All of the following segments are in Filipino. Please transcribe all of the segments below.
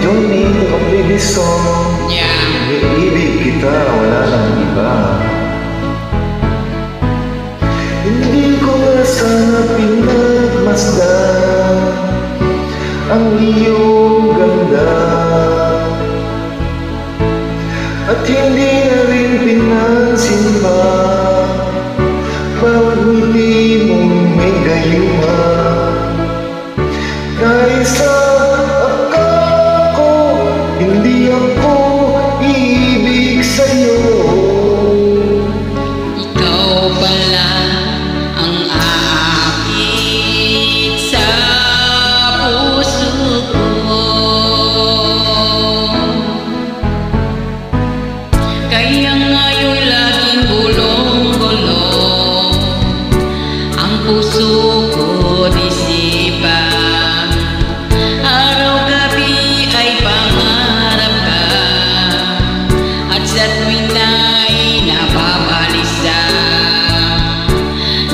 Johnny, to complete this song. Iibig kita, wala nang iba. Hindi ko na sana pinagmasdan ang iyong ganda, at hindi na rin pinansin pa bawat ngiti mong may gayuma. Dahil sa akala ko, hindi ako iibig sa'yo. Ikaw pala ang aakit sa puso ko. Kaya ngayon laging gulong-gulong ang puso ko disipan. Araw-gabi ay pangarap ka, at sa tuwing na'y nababalisa.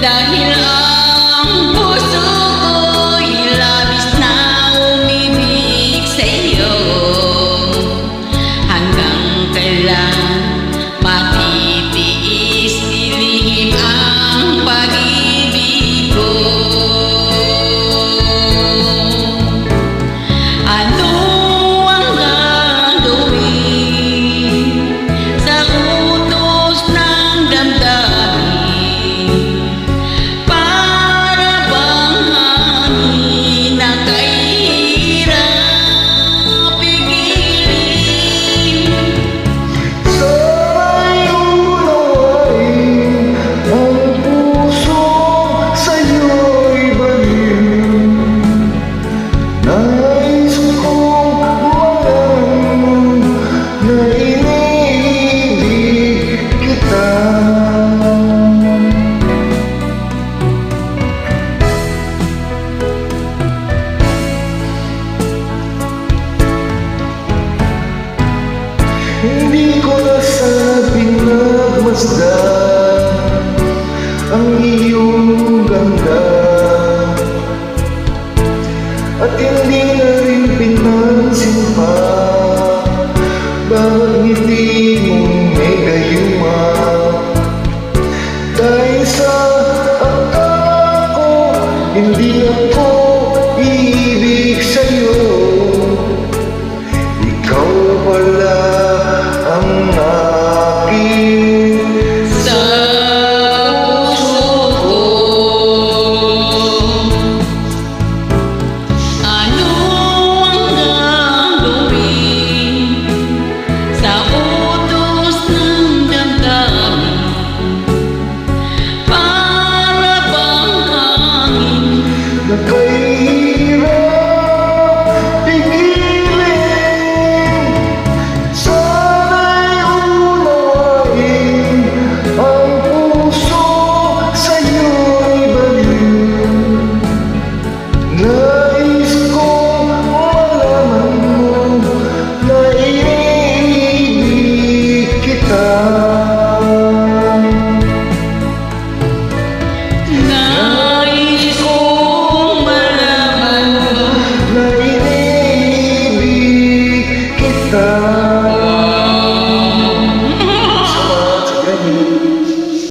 Dahil ang puso ko'y labis na umibig sa'yo. Hanggang kailan matitiis nilihim ang pag-ibig ko? Ano ang gagawin sa utos ng damdamin? Para bang hangin na kahirap pigilin? Sa iyong unawain, ang puso sa'yo'y baliw. Nais kong malaman na iniibig kita. Hindi ko na sana pinagmasdan ang iyong ganda, at hindi na rin pinansin pa bawat ngiti mong may gayuma. Dahil sa akala ko, hindi